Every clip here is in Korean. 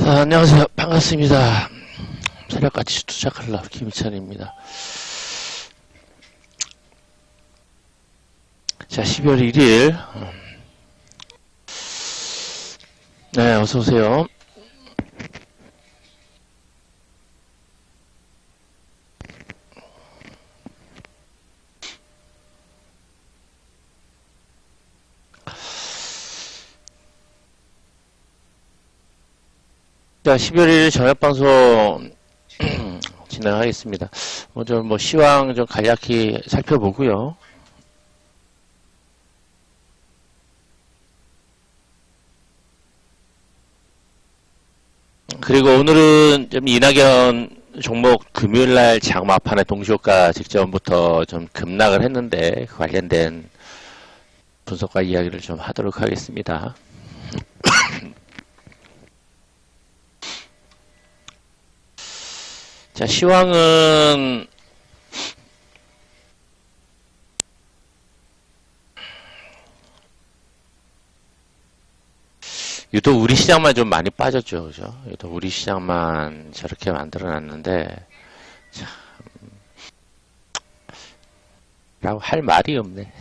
안녕하세요. 반갑습니다. 새벽같이 투자클럽 김희찬입니다. 자, 12월 1일. 네, 어서오세요. 자, 12월 1일 저녁방송 진행하겠습니다. 먼저 시황 좀 간략히 살펴보고요. 그리고 오늘은 좀 이낙연 종목 금요일날 장마판의 동시효과 직전부터 좀 급락을 했는데 그 관련된 분석과 이야기를 좀 하도록 하겠습니다. 자, 시황은 유독 우리 시장만 좀 많이 빠졌죠, 그죠? 유독 우리 시장만 저렇게 만들어놨는데 참 라고 할 말이 없네.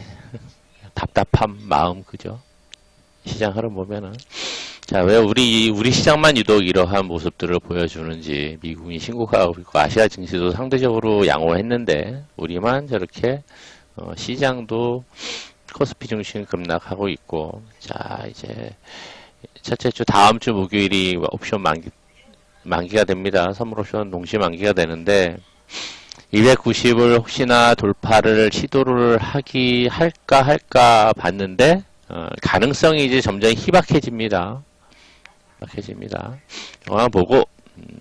답답한 마음, 그죠? 시장 흐름 보면은. 자, 왜 우리 시장만 유독 이러한 모습들을 보여주는지 미국이 신고하고 있고 아시아 증시도 상대적으로 양호했는데 우리만 저렇게 시장도 코스피 중심 급락하고 있고. 자, 이제 첫째 주 다음 주 목요일이 옵션 만기가 됩니다. 선물 옵션 동시 만기가 되는데 290을 혹시나 돌파를 시도를 할까 봤는데 가능성이 이제 점점 희박해집니다. 영화 보고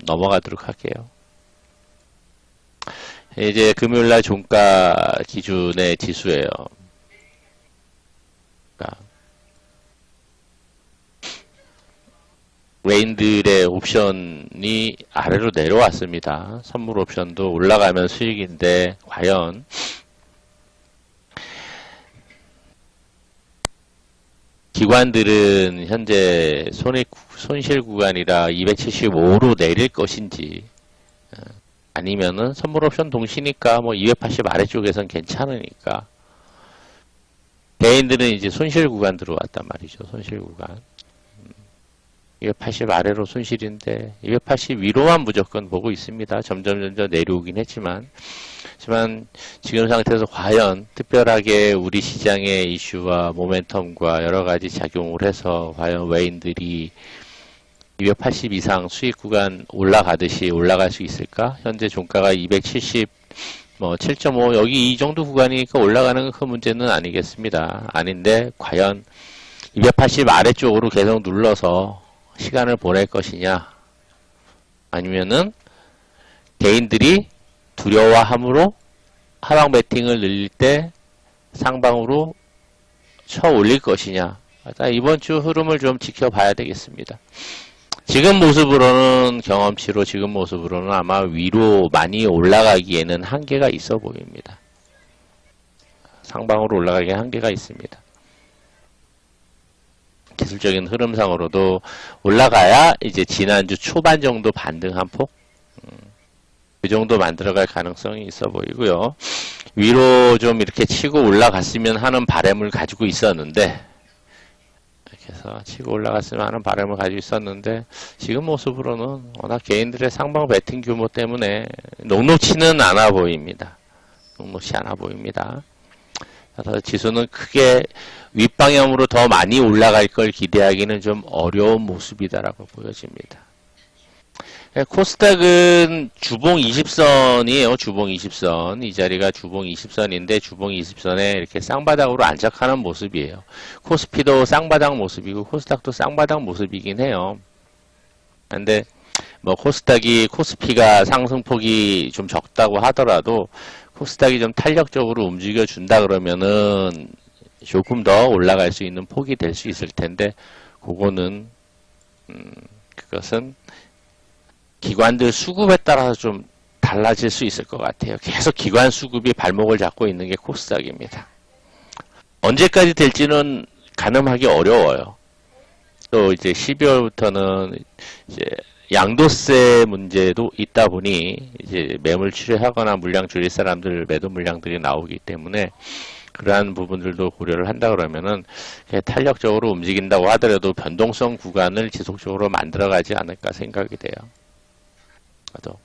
넘어가도록 할게요. 이제 금요일날 종가 기준의 지수예요. 레인들의 옵션이 아래로 내려왔습니다. 선물 옵션도 올라가면 수익인데 과연 기관들은 현재 손실 구간이라 275로 내릴 것인지 아니면은 선물 옵션 동시니까 280 아래쪽에선 괜찮으니까 개인들은 이제 손실 구간 들어왔단 말이죠. 손실 구간 280 아래로 손실인데 280 위로만 무조건 보고 있습니다. 점점 내려오긴 했지만 지금 상태에서 과연 특별하게 우리 시장의 이슈와 모멘텀과 여러가지 작용을 해서 과연 외인들이 280 이상 수익 구간 올라가듯이 올라갈 수 있을까? 현재 종가가 270 7.5 여기 이 정도 구간이니까 올라가는 큰 문제는 아니겠습니다. 아닌데 과연 280 아래쪽으로 계속 눌러서 시간을 보낼 것이냐, 아니면은 개인들이 두려워함으로 하방 베팅을 늘릴 때 상방으로 쳐 올릴 것이냐. 이번 주 흐름을 좀 지켜봐야 되겠습니다. 지금 모습으로는 아마 위로 많이 올라가기에는 한계가 있어 보입니다. 상방으로 올라가기에 한계가 있습니다. 기술적인 흐름상으로도 올라가야 이제 지난주 초반 정도 반등한 폭, 그 정도 만들어갈 가능성이 있어 보이고요. 위로 좀 이렇게 치고 올라갔으면 하는 바람을 가지고 있었는데, 이렇게 해서 치고 올라갔으면 하는 바람을 가지고 있었는데, 지금 모습으로는 워낙 개인들의 상방 베팅 규모 때문에 녹록치는 않아 보입니다. 그래서 지수는 크게 윗방향으로 더 많이 올라갈 걸 기대하기는 좀 어려운 모습이다라고 보여집니다. 코스닥은 주봉 20선이에요. 주봉 20선. 이 자리가 주봉 20선인데 주봉 20선에 이렇게 쌍바닥으로 안착하는 모습이에요. 코스피도 쌍바닥 모습이고 코스닥도 쌍바닥 모습이긴 해요. 근데 코스피가 상승폭이 좀 적다고 하더라도 코스닥이 좀 탄력적으로 움직여 준다 그러면은 조금 더 올라갈 수 있는 폭이 될 수 있을 텐데, 그거는 그것은 기관들 수급에 따라서 좀 달라질 수 있을 것 같아요. 계속 기관 수급이 발목을 잡고 있는 게 코스닥입니다. 언제까지 될지는 가늠하기 어려워요. 또 이제 12월부터는 이제 양도세 문제도 있다 보니 이제 매물 출회하거나 물량 줄일 사람들 매도 물량들이 나오기 때문에 그러한 부분들도 고려를 한다 그러면은 탄력적으로 움직인다고 하더라도 변동성 구간을 지속적으로 만들어가지 않을까 생각이 돼요. 또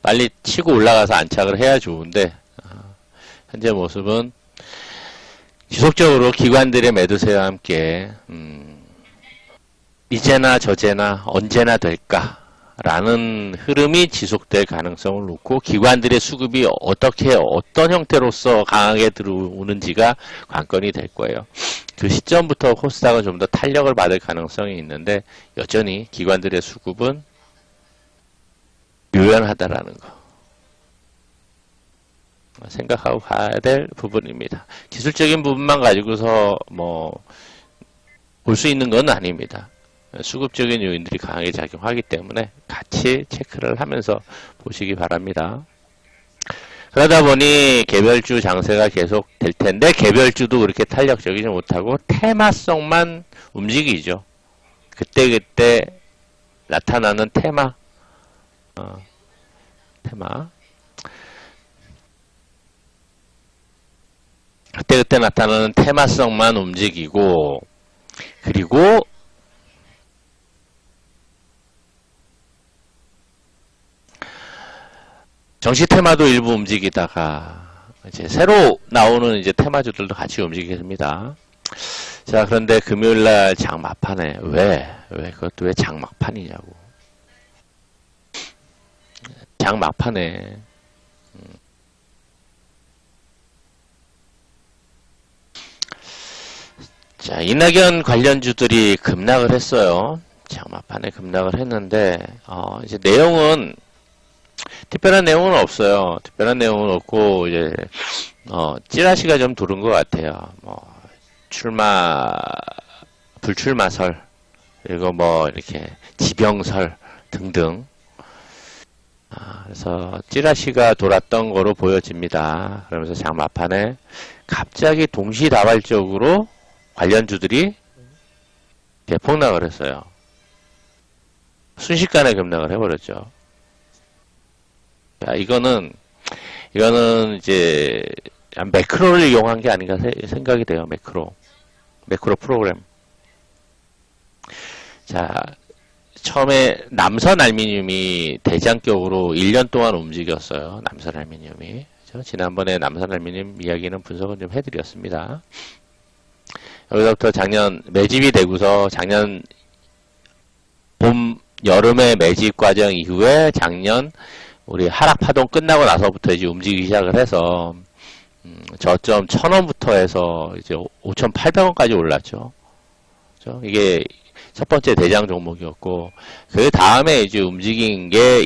빨리 치고 올라가서 안착을 해야 좋은데 현재 모습은 지속적으로 기관들의 매도세와 함께 이제나 저제나 언제나 될까라는 흐름이 지속될 가능성을 놓고 기관들의 수급이 어떤 형태로서 강하게 들어오는지가 관건이 될 거예요. 그 시점부터 코스닥은 좀 더 탄력을 받을 가능성이 있는데 여전히 기관들의 수급은 유연하다라는 거 생각하고 가야 될 부분입니다. 기술적인 부분만 가지고서 볼 수 있는 건 아닙니다. 수급적인 요인들이 강하게 작용하기 때문에 같이 체크를 하면서 보시기 바랍니다. 그러다 보니 개별주 장세가 계속 될 텐데 개별주도 그렇게 탄력적이지 못하고 테마성만 움직이죠. 그때그때 나타나는 테마 그때그때 나타나는 테마성만 움직이고 그리고 정시 테마도 일부 움직이다가 이제 새로 나오는 이제 테마주들도 같이 움직이게 됩니다. 자, 그런데 금요일날 장막판에 그것도 왜 장막판이냐고. 장막판에 자, 이낙연 관련주들이 급락을 했어요. 장막판에 급락을 했는데 이제 내용은 특별한 내용은 없어요. 특별한 내용은 없고 이제 찌라시가 좀 도는 것 같아요. 불출마설 그리고 이렇게 지병설 등등. 그래서 찌라시가 돌았던 거로 보여집니다. 그러면서 장막판에 갑자기 동시다발적으로 관련주들이 대폭락을 했어요. 순식간에 급락을 해버렸죠. 자, 이거는 이제 매크로를 이용한 게 아닌가 생각이 돼요. 매크로 프로그램. 자, 처음에 남선 알미늄이 대장격으로 1년 동안 움직였어요. 남선 알미늄이. 지난번에 남선 알미늄 이야기는 분석은 좀 해드렸습니다. 여기서부터 작년 매집이 되고서 작년 여름에 매집 과정 이후에 작년 우리 하락 파동 끝나고 나서부터 이제 움직이기 시작을 해서 저점 1000원부터 해서 이제 5,800원까지 올랐죠. 그렇죠? 이게 첫 번째 대장 종목이었고 그 다음에 이제 움직인 게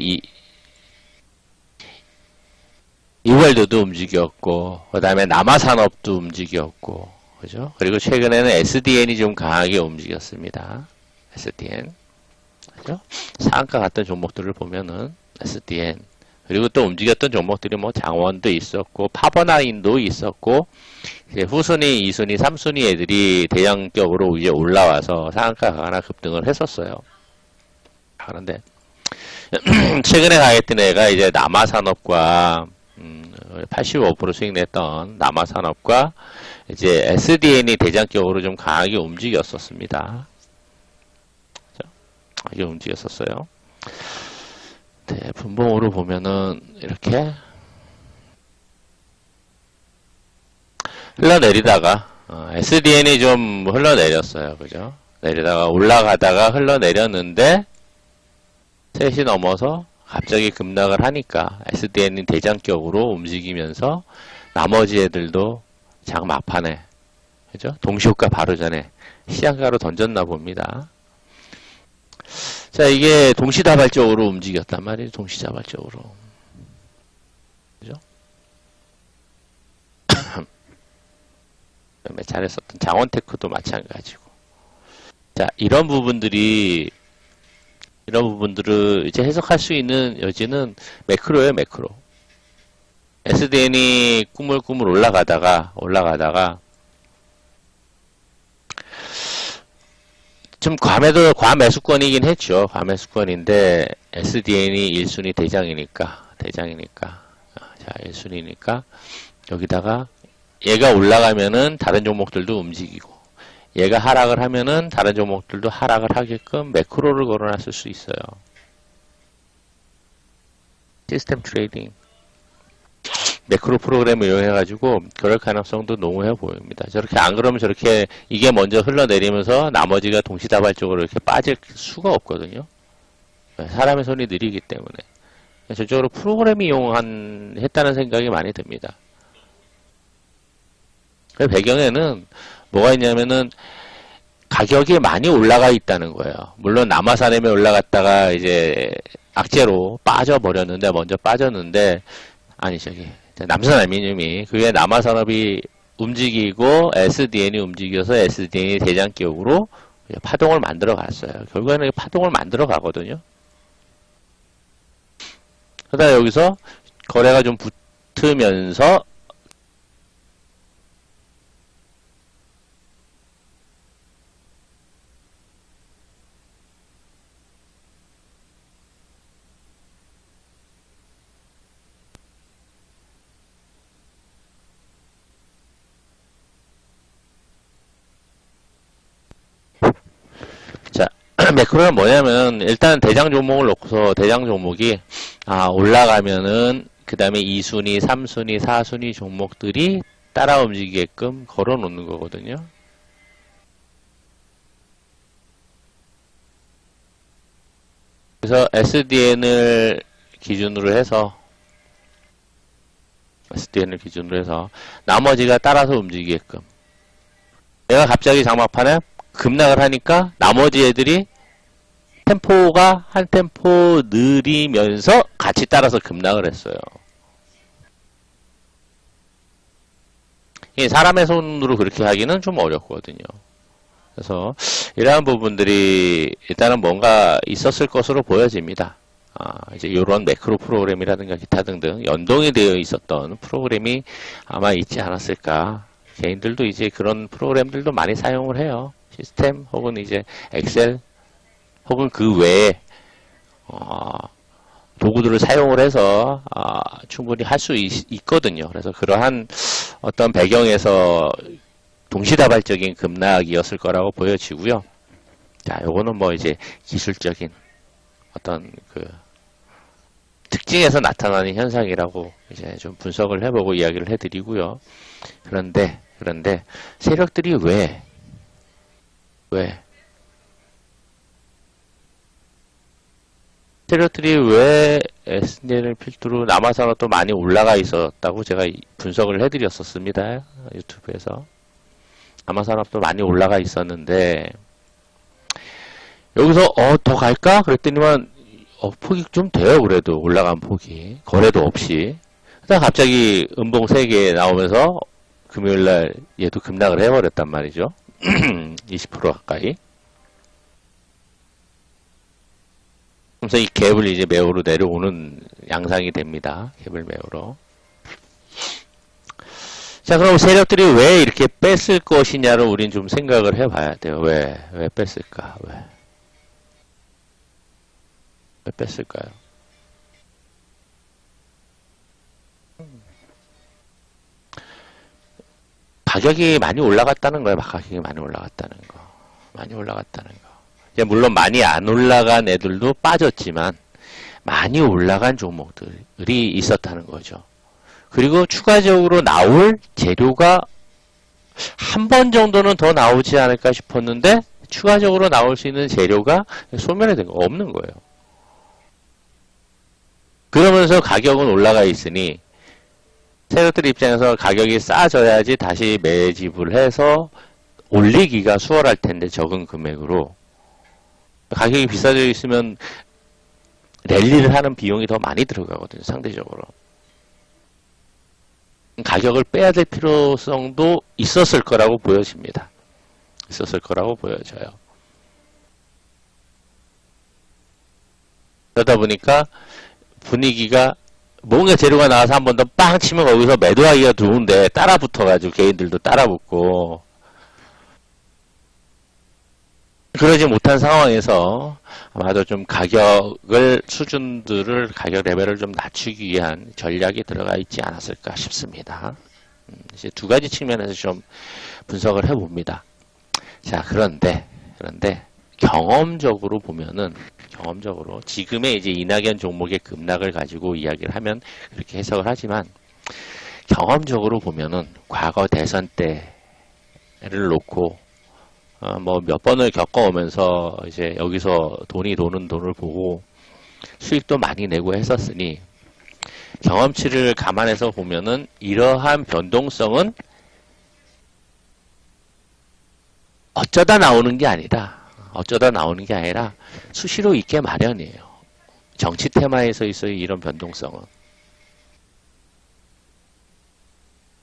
이월드도 움직였고 그 다음에 남아산업도 움직였고 그죠? 그리고 최근에는 SDN이 좀 강하게 움직였습니다. SDN 그죠? 상한가 같은 종목들을 보면은 SDN 그리고 또 움직였던 종목들이 장원도 있었고 파버나인도 있었고 이제 후순위, 2순위, 3순위 애들이 대형격으로 이제 올라와서 상한가 하나 급등을 했었어요. 그런데 최근에 가겠던 애가 이제 남아산업과 85% 수익 냈던 남아산업과 이제 SDN이 대장격으로 좀 강하게 움직였었습니다. 이게 움직였었어요. 네, 분봉으로 보면은 이렇게 흘러내리다가 SDN이 좀 흘러내렸어요. 그죠? 내리다가 올라가다가 흘러내렸는데 셋이 넘어서 갑자기 급락을 하니까 SDN이 대장격으로 움직이면서 나머지 애들도 장막판에 그죠? 동시효과 바로 전에 시장가로 던졌나 봅니다. 자, 이게 동시다발적으로 움직였단 말이에요. 동시다발적으로. 그죠? 그다음에 잘했었던 장원테크도 마찬가지고. 자, 이런 부분들을 이제 해석할 수 있는 여지는 매크로예요, 매크로. SDN이 꾸물꾸물 올라가다가 좀 과매수권이긴 했죠. 과매수권인데 SDN이 1순위 대장이니까. 자, 1순위니까 여기다가 얘가 올라가면은 다른 종목들도 움직이고 얘가 하락을 하면은 다른 종목들도 하락을 하게끔 매크로를 걸어놨을 수 있어요. 시스템 트레이딩. 매크로 프로그램을 이용해가지고 그럴 가능성도 농후해 보입니다. 저렇게 안 그러면 저렇게 이게 먼저 흘러내리면서 나머지가 동시다발적으로 이렇게 빠질 수가 없거든요. 사람의 손이 느리기 때문에. 저쪽으로 프로그램이 했다는 생각이 많이 듭니다. 그 배경에는 뭐가 있냐면은 가격이 많이 올라가 있다는 거예요. 물론 남아산엠에 올라갔다가 이제 악재로 빠져버렸는데, 먼저 빠졌는데, 아니, 남산 알루미늄이, 그게 남아산업이 움직이고, SDN이 움직여서 SDN이 대장격으로 파동을 만들어 갔어요. 결국에는 파동을 만들어 가거든요. 그러다 여기서 거래가 좀 붙으면서, 매크로는 뭐냐면 일단 대장 종목을 놓고서 대장 종목이 올라가면은 그 다음에 2순위, 3순위, 4순위 종목들이 따라 움직이게끔 걸어 놓는 거거든요. 그래서 SDN을 기준으로 해서 나머지가 따라서 움직이게끔 내가 갑자기 장막판에 급락을 하니까 나머지 애들이 템포가 한 템포 느리면서 같이 따라서 급락을 했어요. 사람의 손으로 그렇게 하기는 좀 어렵거든요. 그래서 이러한 부분들이 일단은 뭔가 있었을 것으로 보여집니다. 이제 이런 매크로 프로그램이라든가 기타 등등 연동이 되어 있었던 프로그램이 아마 있지 않았을까. 개인들도 이제 그런 프로그램들도 많이 사용을 해요. 시스템 혹은 이제 엑셀 혹은 그 외에 도구들을 사용을 해서 충분히 할 수 있거든요. 그래서 그러한 어떤 배경에서 동시다발적인 급락이었을 거라고 보여지고요. 자, 요거는 뭐 이제 기술적인 어떤 그 특징에서 나타나는 현상이라고 이제 좀 분석을 해보고 이야기를 해드리고요. 그런데 세력들이 왜 세력들이 왜 SDN을 필두로 남아산업도 많이 올라가 있었다고 제가 분석을 해드렸었습니다. 유튜브에서. 남아산업도 많이 올라가 있었는데 여기서 더 갈까? 그랬더니만 폭이 좀 돼요. 그래도 올라간 폭이. 거래도 없이. 그다가 갑자기 음봉 3개 나오면서 금요일날 얘도 급락을 해버렸단 말이죠. 20% 가까이. 그래서 이 갭을 이제 매우로 내려오는 양상이 됩니다. 갭을 매우로. 자, 그럼 세력들이 왜 이렇게 뺐을 것이냐를 우린 좀 생각을 해봐야 돼요. 왜 뺐을까? 왜 뺐을까요? 가격이 많이 올라갔다는 거예요. 가격이 많이 올라갔다는 거. 물론 많이 안 올라간 애들도 빠졌지만 많이 올라간 종목들이 있었다는 거죠. 그리고 추가적으로 나올 재료가 한 번 정도는 더 나오지 않을까 싶었는데 추가적으로 나올 수 있는 재료가 소멸된 거 없는 거예요. 그러면서 가격은 올라가 있으니 세력들 입장에서 가격이 싸져야지 다시 매집을 해서 올리기가 수월할 텐데 적은 금액으로 가격이 비싸져 있으면 랠리를 하는 비용이 더 많이 들어가거든요. 상대적으로. 가격을 빼야 될 필요성도 있었을 거라고 보여집니다. 있었을 거라고 보여져요. 그러다 보니까 분위기가 뭔가 재료가 나와서 한 번 더 빵 치면 거기서 매도하기가 좋은데 따라 붙어가지고 개인들도 따라 붙고 그러지 못한 상황에서 아마도 좀 가격을, 가격 레벨을 좀 낮추기 위한 전략이 들어가 있지 않았을까 싶습니다. 이제 두 가지 측면에서 좀 분석을 해봅니다. 자, 그런데, 경험적으로 보면은, 지금의 이제 이낙연 종목의 급락을 가지고 이야기를 하면 그렇게 해석을 하지만, 경험적으로 보면은, 과거 대선 때를 놓고, 뭐 몇 번을 겪어오면서 이제 여기서 돈이 도는 돈을 보고 수익도 많이 내고 했었으니 경험치를 감안해서 보면은 이러한 변동성은 어쩌다 나오는 게 아니라 수시로 있게 마련이에요. 정치 테마에서 있어요, 이런 변동성은.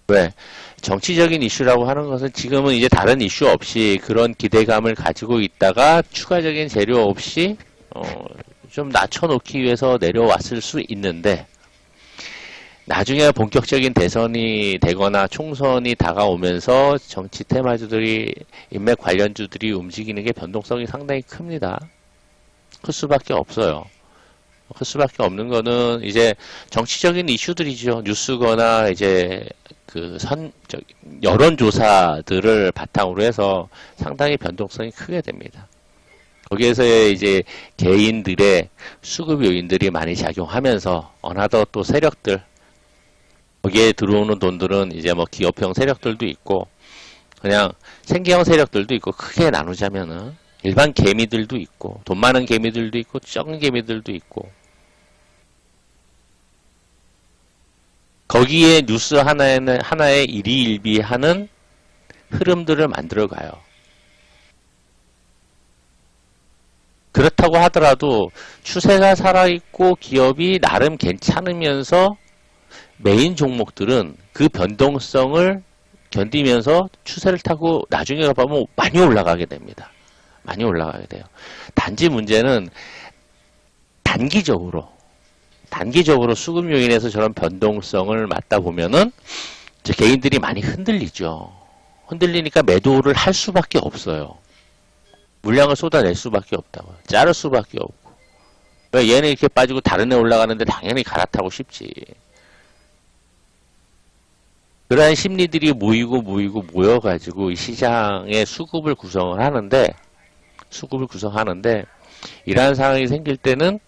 왜? 정치적인 이슈라고 하는 것은 지금은 이제 다른 이슈 없이 그런 기대감을 가지고 있다가 추가적인 재료 없이 좀 낮춰놓기 위해서 내려왔을 수 있는데 나중에 본격적인 대선이 되거나 총선이 다가오면서 정치 테마주들이, 인맥 관련주들이 움직이는 게 변동성이 상당히 큽니다. 클 수밖에 없어요. 클 수밖에 없는 거는 이제 정치적인 이슈들이죠. 뉴스거나 이제 여론조사들을 바탕으로 해서 상당히 변동성이 크게 됩니다. 거기에서의 이제 개인들의 수급 요인들이 많이 작용하면서 어느덧 또 세력들, 거기에 들어오는 돈들은 이제 뭐 기업형 세력들도 있고 그냥 생계형 세력들도 있고, 크게 나누자면은 일반 개미들도 있고 돈 많은 개미들도 있고 적은 개미들도 있고, 거기에 뉴스 하나에 일희일비하는 흐름들을 만들어가요. 그렇다고 하더라도 추세가 살아있고 기업이 나름 괜찮으면서 메인 종목들은 그 변동성을 견디면서 추세를 타고 나중에 가보면 많이 올라가게 됩니다. 많이 올라가게 돼요. 단지 문제는 단기적으로 수급 요인에서 저런 변동성을 맞다 보면은 이제 개인들이 많이 흔들리죠. 흔들리니까 매도를 할 수밖에 없어요. 물량을 쏟아낼 수밖에 없다고요. 자를 수밖에 없고. 왜 얘는 이렇게 빠지고 다른 애 올라가는데 당연히 갈아타고 싶지. 그러한 심리들이 모여가지고 이 시장의 수급을 구성하는데 이러한 상황이 생길 때는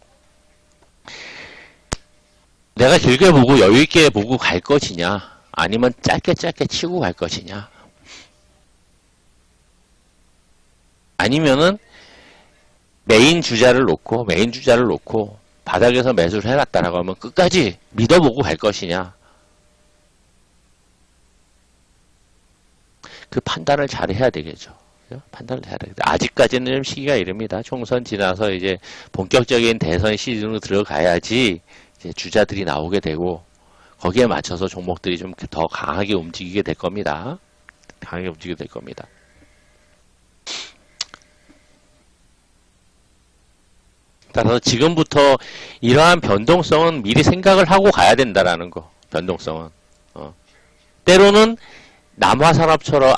내가 길게 보고 여유있게 보고 갈 것이냐, 아니면 짧게 치고 갈 것이냐, 아니면은 메인 주자를 놓고 바닥에서 매수를 해놨다라고 하면 끝까지 믿어보고 갈 것이냐, 그 판단을 잘 해야 되겠죠. 판단을 해야 되겠죠. 아직까지는 좀 시기가 이릅니다. 총선 지나서 이제 본격적인 대선 시즌으로 들어가야지 이제 주자들이 나오게 되고 거기에 맞춰서 종목들이 좀 더 강하게 움직이게 될 겁니다. 따라서 지금부터 이러한 변동성은 미리 생각을 하고 가야 된다라는 거. 변동성은. 때로는 남화산업처럼,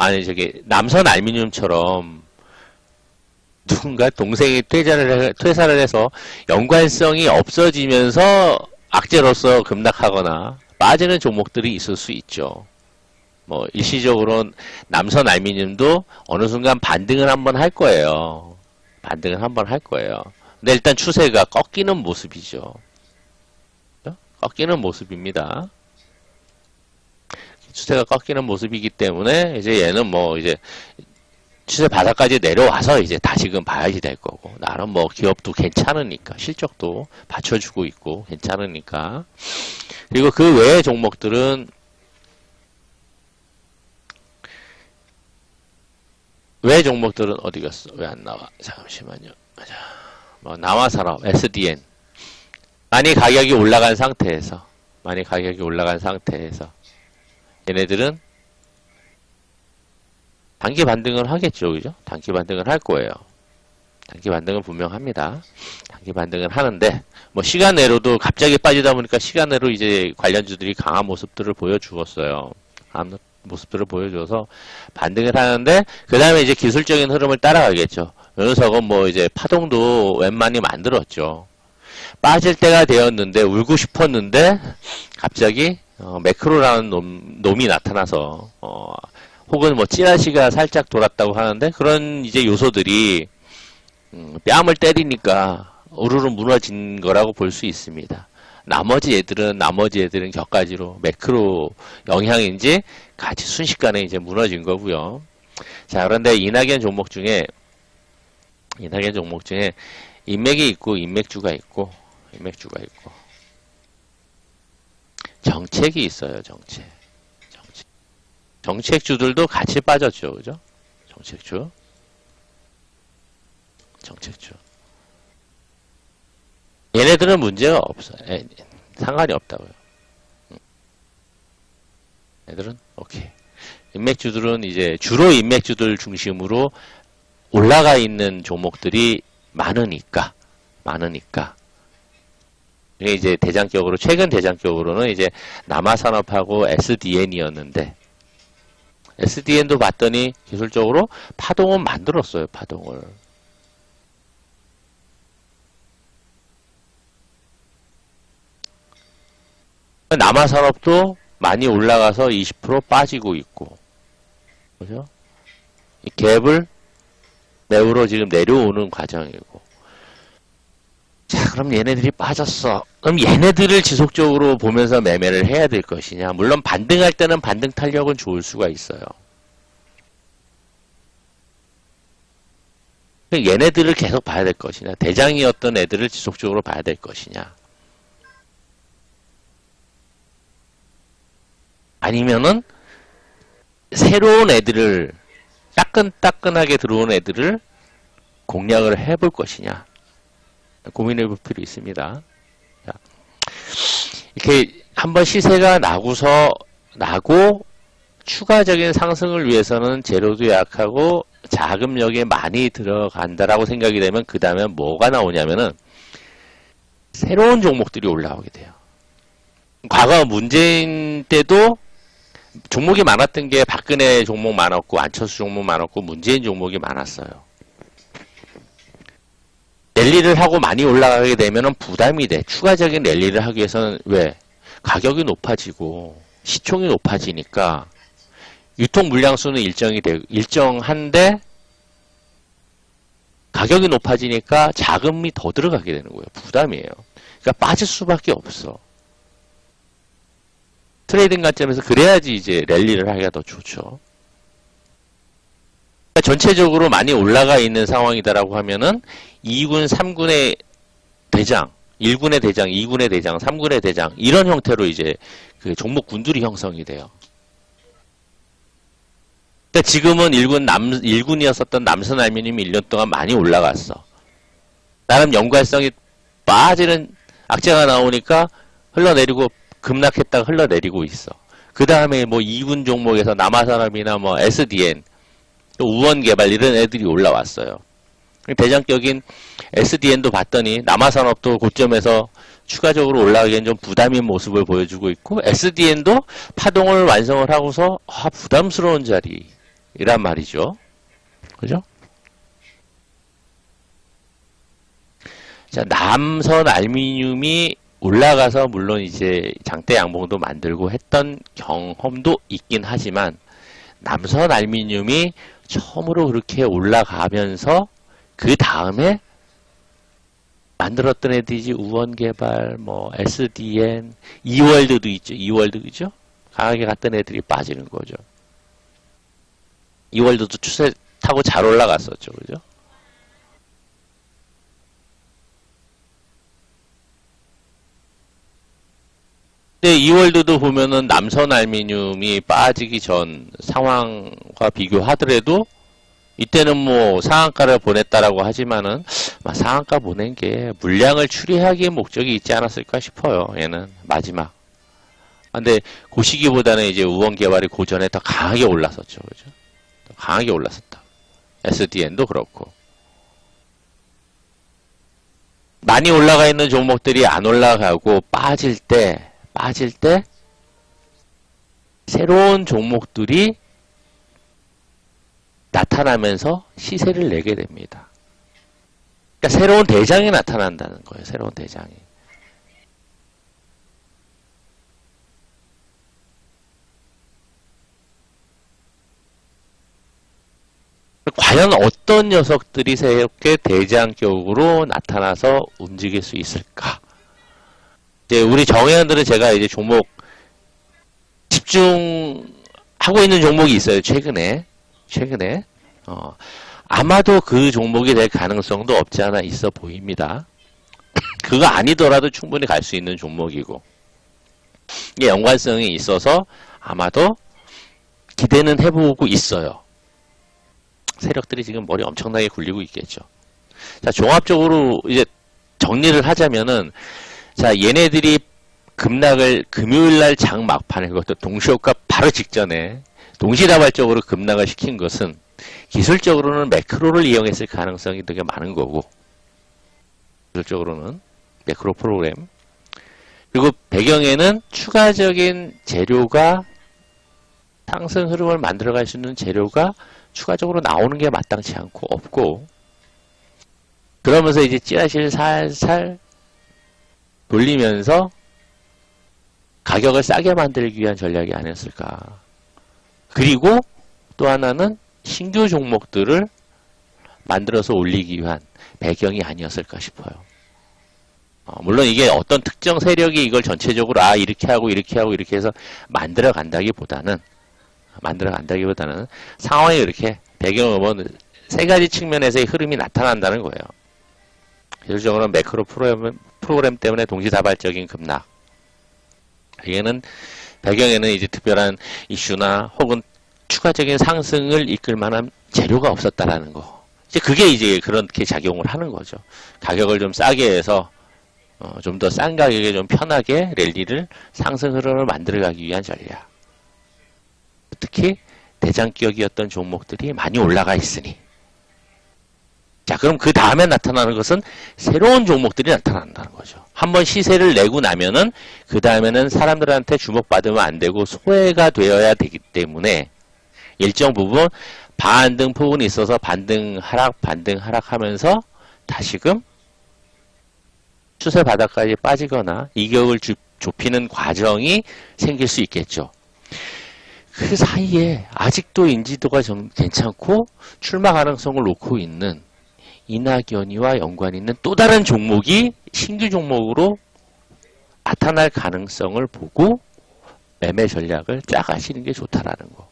남선 알루미늄처럼 누군가 동생이 퇴사를 해서 연관성이 없어지면서 악재로서 급락하거나 빠지는 종목들이 있을 수 있죠. 뭐 일시적으로는 남선 알루미늄도 어느 순간 반등을 한번 할 거예요. 근데 일단 추세가 꺾이는 모습이죠. 꺾이는 모습입니다. 추세가 꺾이는 모습이기 때문에 이제 얘는 뭐 이제 추세 바닥까지 내려와서 이제 다시금 봐야지 될 거고, 나름 뭐 기업도 괜찮으니까, 실적도 받쳐주고 있고 괜찮으니까. 그리고 그 외의 종목들은 어디 갔어? 왜 안 나와? 잠시만요. 뭐 남화산업, SDN 많이 가격이 올라간 상태에서 얘네들은 단기 반등을 하겠죠, 그죠? 단기 반등을 할 거예요. 단기 반등은 분명합니다. 단기 반등을 하는데, 뭐 시간 내로도 갑자기 빠지다 보니까 시간 내로 이제 관련주들이 강한 모습들을 보여주었어요. 모습들을 보여줘서 반등을 하는데, 그 다음에 이제 기술적인 흐름을 따라가겠죠. 요 녀석은 뭐 이제 파동도 웬만히 만들었죠. 빠질 때가 되었는데 울고 싶었는데 갑자기 매크로라는 놈이 나타나서 혹은 뭐 찌라시가 살짝 돌았다고 하는데 그런 이제 요소들이 뺨을 때리니까 우르르 무너진 거라고 볼 수 있습니다. 나머지 애들은 격가지로 매크로 영향인지 같이 순식간에 이제 무너진 거고요. 자, 그런데 이낙연 종목 중에 인맥이 있고 인맥주가 있고 정책이 있어요. 정책주들도 같이 빠졌죠. 그죠? 정책주. 얘네들은 문제가 없어요. 상관이 없다고요. 얘들은 오케이. 인맥주들은 이제 주로 인맥주들 중심으로 올라가 있는 종목들이 많으니까. 이게 이제 최근 대장격으로는 이제 남아산업하고 SDN이었는데, SDN도 봤더니 기술적으로 파동은 만들었어요, 파동을. 남아산업도 많이 올라가서 20% 빠지고 있고, 그죠? 이 갭을 메우러 지금 내려오는 과정이고. 자, 그럼 얘네들이 빠졌어. 그럼 얘네들을 지속적으로 보면서 매매를 해야 될 것이냐. 물론 반등할 때는 반등 탄력은 좋을 수가 있어요. 얘네들을 계속 봐야 될 것이냐. 대장이었던 애들을 지속적으로 봐야 될 것이냐. 아니면은 새로운 애들을 따끈따끈하게 들어온 애들을 공략을 해볼 것이냐. 고민해 볼 필요 있습니다. 자, 이렇게 한번 시세가 나고 추가적인 상승을 위해서는 재료도 약하고 자금력이 많이 들어간다라고 생각이 되면 그 다음에 뭐가 나오냐면은 새로운 종목들이 올라오게 돼요. 과거 문재인 때도 종목이 많았던 게 박근혜 종목 많았고 안철수 종목 많았고 문재인 종목이 많았어요. 랠리를 하고 많이 올라가게 되면 부담이 돼. 추가적인 랠리를 하기 위해서는 왜? 가격이 높아지고 시총이 높아지니까 유통 물량수는 일정한데 가격이 높아지니까 자금이 더 들어가게 되는 거예요. 부담이에요. 그러니까 빠질 수밖에 없어. 트레이딩 관점에서 그래야지 이제 랠리를 하기가 더 좋죠. 그러니까 전체적으로 많이 올라가 있는 상황이다라고 하면은 2군, 3군의 대장, 1군의 대장, 2군의 대장, 3군의 대장 이런 형태로 이제 그 종목군들이 형성이 돼요. 그러니까 지금은 1군이었었던 남선알미늄이 1년 동안 많이 올라갔어. 나름 연관성이 빠지는 악재가 나오니까 흘러내리고 급락했다가 흘러내리고 있어. 그 다음에 뭐 2군 종목에서 남아산업이나 뭐 SDN, 또 우원개발 이런 애들이 올라왔어요. 대장격인 SDN도 봤더니 남아산업도 고점에서 추가적으로 올라가기엔 좀 부담인 모습을 보여주고 있고 SDN도 파동을 완성을 하고서 부담스러운 자리란 말이죠. 그죠? 자, 남선 알미늄이 올라가서 물론 이제 장대 양봉도 만들고 했던 경험도 있긴 하지만 남선 알미늄이 처음으로 그렇게 올라가면서 그 다음에 만들었던 애들이지 우원개발, 뭐 SDN, 이월드도 있죠. 이월드 그죠? 강하게 갔던 애들이 빠지는 거죠. 이월드도 추세 타고 잘 올라갔었죠. 그죠? 근데 이월드도 보면은 남선 알미늄이 빠지기 전 상황과 비교하더라도 이때는 뭐 상한가를 보냈다라고 하지만은 상한가 보낸 게 물량을 추리하기의 목적이 있지 않았을까 싶어요. 얘는 마지막. 근데 그 시기보다는 이제 우원개발이 그 전에 더 강하게 올랐었죠. 그죠? 더 강하게 올랐었다. SDN도 그렇고. 많이 올라가 있는 종목들이 안 올라가고 빠질 때 새로운 종목들이 나타나면서 시세를 내게 됩니다. 그러니까 새로운 대장이 나타난다는 거예요. 새로운 대장이. 과연 어떤 녀석들이 새롭게 대장격으로 나타나서 움직일 수 있을까? 이제 우리 정회원들은 제가 이제 종목 집중하고 있는 종목이 있어요. 최근에. 아마도 그 종목이 될 가능성도 없지 않아 있어 보입니다. 그거 아니더라도 충분히 갈 수 있는 종목이고. 이게 연관성이 있어서 아마도 기대는 해보고 있어요. 세력들이 지금 머리 엄청나게 굴리고 있겠죠. 자, 종합적으로 이제 정리를 하자면은, 자, 얘네들이 급락을 금요일날 장 막판에 그것도 동시효과 바로 직전에 동시다발적으로 급락을 시킨 것은 기술적으로는 매크로를 이용했을 가능성이 되게 많은 거고, 기술적으로는 매크로 프로그램, 그리고 배경에는 추가적인 재료가 상승 흐름을 만들어갈 수 있는 재료가 추가적으로 나오는 게 마땅치 않고 없고, 그러면서 이제 찌라시를 살살 돌리면서 가격을 싸게 만들기 위한 전략이 아니었을까. 그리고 또 하나는 신규 종목들을 만들어서 올리기 위한 배경이 아니었을까 싶어요. 물론 이게 어떤 특정 세력이 이걸 전체적으로 이렇게 하고 이렇게 하고 이렇게 해서 만들어 간다기보다는 상황이 이렇게 배경을 보면 세 가지 측면에서의 흐름이 나타난다는 거예요. 기술적으로는 매크로 프로그램 때문에 동시다발적인 급락. 얘는 배경에는 이제 특별한 이슈나 혹은 추가적인 상승을 이끌 만한 재료가 없었다라는 거. 이제 그게 이제 그렇게 작용을 하는 거죠. 가격을 좀 싸게 해서 좀 더 싼 가격에 좀 편하게 랠리를 상승 흐름을 만들어가기 위한 전략. 특히 대장격이었던 종목들이 많이 올라가 있으니. 자, 그럼 그 다음에 나타나는 것은 새로운 종목들이 나타난다는 거죠. 한번 시세를 내고 나면은 그 다음에는 사람들한테 주목받으면 안 되고 소외가 되어야 되기 때문에 일정 부분 반등 부분이 있어서 반등 하락 하면서 다시금 추세 바닥까지 빠지거나 이격을 좁히는 과정이 생길 수 있겠죠. 그 사이에 아직도 인지도가 좀 괜찮고 출마 가능성을 놓고 있는 이낙연이와 연관 있는 또 다른 종목이 신규 종목으로 나타날 가능성을 보고 매매 전략을 짜가시는 게 좋다라는 거.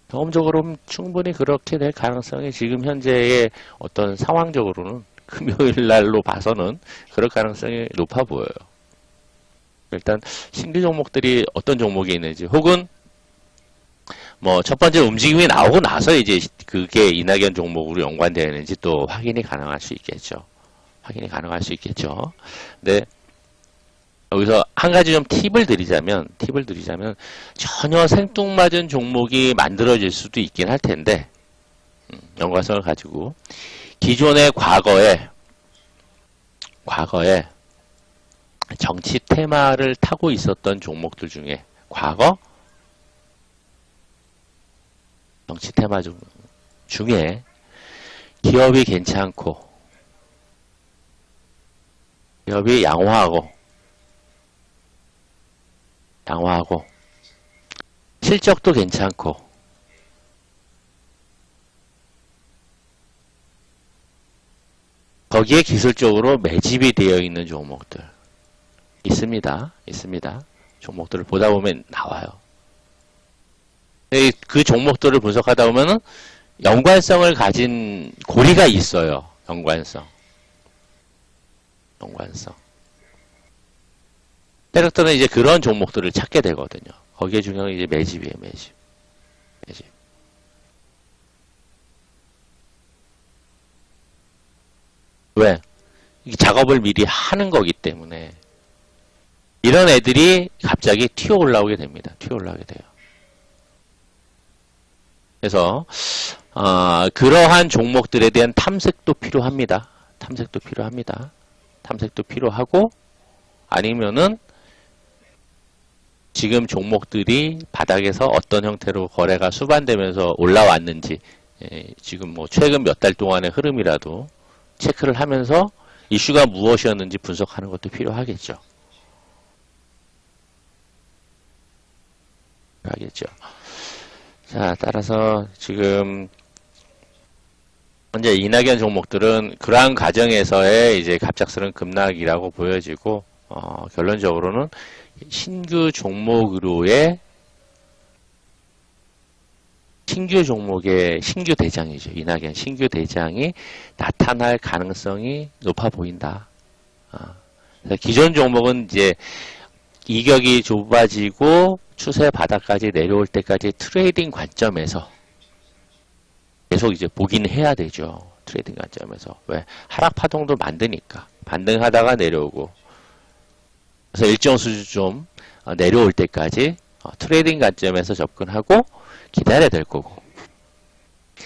경험적으로는 충분히 그렇게 될 가능성이 지금 현재의 어떤 상황적으로는 금요일 날로 봐서는 그럴 가능성이 높아 보여요. 일단 신규 종목들이 어떤 종목이 있는지 혹은 뭐 첫 번째 움직임이 나오고 나서 이제 그게 이낙연 종목으로 연관되어 있는지 또 확인이 가능할 수 있겠죠. 근데 여기서 한 가지 좀 팁을 드리자면 전혀 생뚱맞은 종목이 만들어질 수도 있긴 할 텐데 연관성을 가지고 기존의 과거에 정치 테마를 타고 있었던 종목들 중에 정치 테마 중에 기업이 괜찮고 기업이 양호하고 실적도 괜찮고 거기에 기술적으로 매집이 되어 있는 종목들 있습니다. 종목들을 보다 보면 나와요. 그 종목들을 분석하다 보면은 연관성을 가진 고리가 있어요. 연관성. 세력들은 이제 그런 종목들을 찾게 되거든요. 거기에 중요한 게 이제 매집이에요, 매집. 왜? 이 작업을 미리 하는 거기 때문에 이런 애들이 갑자기 튀어 올라오게 됩니다. 그래서 그러한 종목들에 대한 탐색도 필요합니다. 탐색도 필요하고 아니면은 지금 종목들이 바닥에서 어떤 형태로 거래가 수반되면서 올라왔는지 지금 뭐 최근 몇 달 동안의 흐름이라도 체크를 하면서 이슈가 무엇이었는지 분석하는 것도 필요하겠죠. 자, 따라서 지금 현재 이낙연 종목들은 그러한 과정에서의 이제 갑작스러운 급락이라고 보여지고, 결론적으로는 신규 종목의 신규 대장이죠. 이낙연 신규 대장이 나타날 가능성이 높아 보인다. 기존 종목은 이제 이격이 좁아지고 추세 바닥까지 내려올 때까지 트레이딩 관점에서 계속 이제 보긴 해야 되죠. 트레이딩 관점에서. 왜? 하락 파동도 만드니까. 반등하다가 내려오고. 그래서 일정 수준 좀 내려올 때까지 트레이딩 관점에서 접근하고 기다려야 될 거고.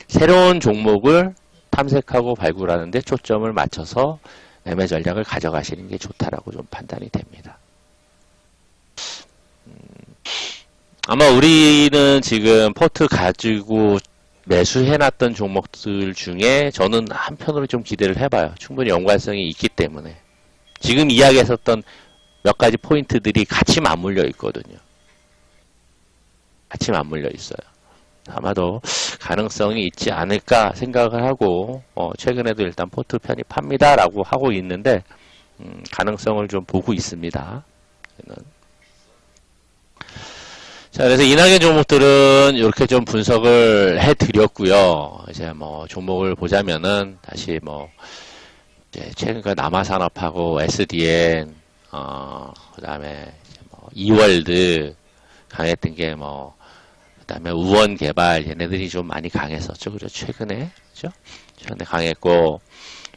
새로운 종목을 탐색하고 발굴하는데 초점을 맞춰서 매매 전략을 가져가시는 게 좋다라고 좀 판단이 됩니다. 아마 우리는 지금 포트 가지고 매수해놨던 종목들 중에 저는 한편으로 좀 기대를 해봐요. 충분히 연관성이 있기 때문에. 지금 이야기했었던 몇 가지 포인트들이 같이 맞물려 있거든요. 같이 맞물려 있어요. 아마도 가능성이 있지 않을까 생각을 하고 최근에도 일단 포트 편입합니다 라고 하고 있는데 가능성을 좀 보고 있습니다. 자, 그래서 이낙연 종목들은 이렇게 좀 분석을 해드렸고요. 이제 뭐 종목을 보자면은 다시 뭐 이제 최근 그 남아산업하고 SDN 그다음에 뭐 이월드 강했던 게 뭐 그다음에 우원개발 얘네들이 좀 많이 강했었죠. 그죠? 최근에 그죠? 최근에 강했고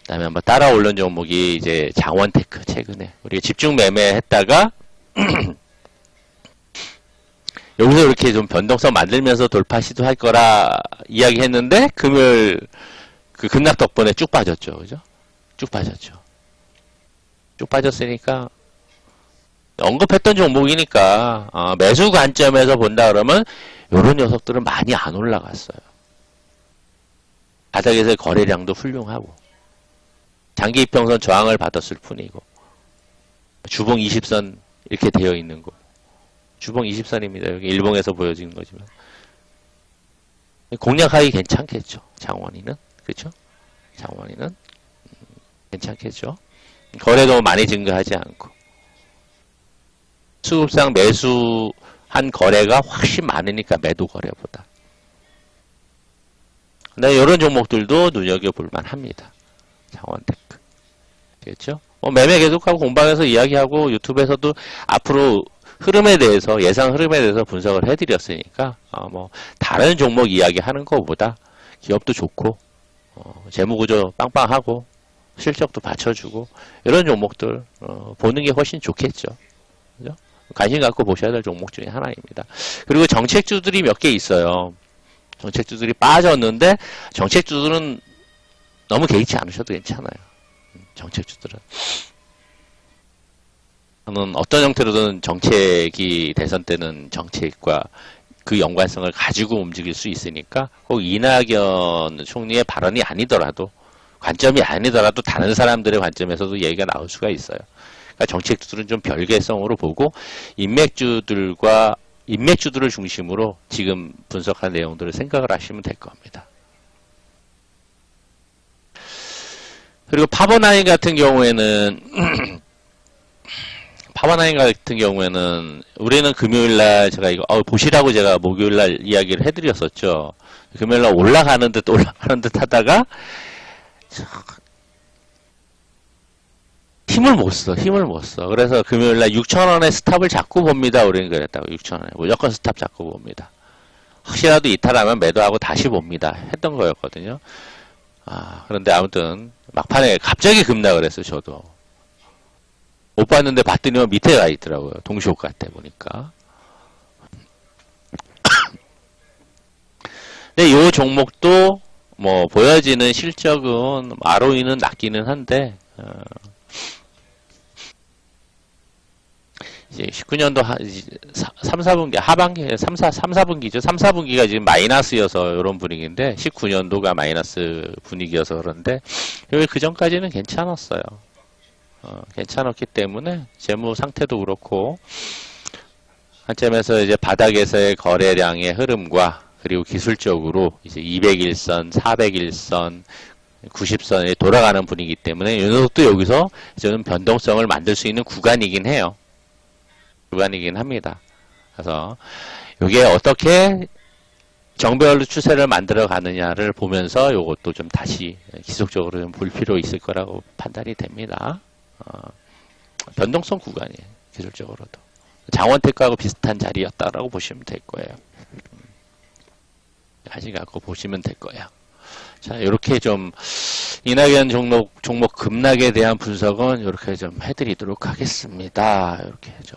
그다음에 뭐 따라 올른 종목이 이제 장원테크 최근에 우리가 집중 매매했다가 여기서 이렇게 좀 변동성 만들면서 돌파 시도할 거라 이야기했는데 금요일 그 급락 덕분에 쭉 빠졌죠. 그죠? 쭉 빠졌죠. 쭉 빠졌으니까 언급했던 종목이니까 매수 관점에서 본다 그러면 이런 녀석들은 많이 안 올라갔어요. 바닥에서의 거래량도 훌륭하고 장기 이평선 저항을 받았을 뿐이고 주봉 20선 이렇게 되어 있는 거 주봉 20선입니다. 여기 일봉에서 보여지는 거지만 공략하기 괜찮겠죠. 장원이는 그렇죠? 장원이는 괜찮겠죠. 거래도 많이 증가하지 않고 수급상 매수한 거래가 훨씬 많으니까 매도 거래보다. 근데 이런 종목들도 눈여겨볼 만합니다. 장원테크. 그렇죠? 매매 계속하고 공방에서 이야기하고 유튜브에서도 앞으로 흐름에 대해서 예상 흐름에 대해서 분석을 해드렸으니까 뭐 다른 종목 이야기하는 것보다 기업도 좋고 재무구조 빵빵하고 실적도 받쳐주고 이런 종목들 보는 게 훨씬 좋겠죠. 그죠? 관심 갖고 보셔야 될 종목 중에 하나입니다. 그리고 정책주들이 몇 개 있어요. 정책주들이 빠졌는데 정책주들은 너무 개의치 않으셔도 괜찮아요. 정책주들은. 저는 어떤 형태로든 정책이 대선 때는 정책과 그 연관성을 가지고 움직일 수 있으니까 꼭 이낙연 총리의 발언이 아니더라도 관점이 아니더라도 다른 사람들의 관점에서도 얘기가 나올 수가 있어요. 그러니까 정책주들은 좀 별개성으로 보고 인맥주들을 중심으로 지금 분석한 내용들을 생각을 하시면 될 겁니다. 그리고 파버나인 같은 경우에는 우리는 금요일날 제가 이거 보시라고 제가 목요일날 이야기를 해드렸었죠. 금요일날 올라가는 듯 하다가 힘을 못 써. 그래서 금요일날 6,000원에 스탑을 잡고 봅니다. 우리는 그랬다고. 6,000원에 무조건 스탑 잡고 봅니다. 혹시라도 이탈하면 매도하고 다시 봅니다. 했던 거였거든요. 그런데 아무튼 막판에 갑자기 급락을 했어요. 저도 못 봤는데 봤더니 밑에 가 있더라고요. 동시호가 때 보니까. 근데 이 종목도 뭐 보여지는 실적은 ROE는 낮기는 한데 이제 19년도 3, 4분기, 하반기, 3, 4분기죠. 3, 4분기가 지금 마이너스여서 이런 분위기인데, 19년도가 마이너스 분위기여서 그런데, 여기 그 전까지는 괜찮았어요. 괜찮았기 때문에, 재무 상태도 그렇고, 한점에서 이제 바닥에서의 거래량의 흐름과, 그리고 기술적으로 이제 200일선, 400일선, 90선에 돌아가는 분위기 때문에, 이 녀석도 여기서 좀 변동성을 만들 수 있는 구간이긴 해요. 구간이긴 합니다. 그래서 이게 어떻게 정배열로 추세를 만들어 가느냐를 보면서 이것도 좀 다시 기술적으로 좀 볼 필요 있을 거라고 판단이 됩니다. 변동성 구간이에요. 기술적으로도. 장원택하고 비슷한 자리였다라고 보시면 될 거예요. 아직 갖고 보시면 될 거예요. 자, 이렇게 좀 이낙연 종목 급락에 대한 분석은 이렇게 좀 해드리도록 하겠습니다. 이렇게 좀.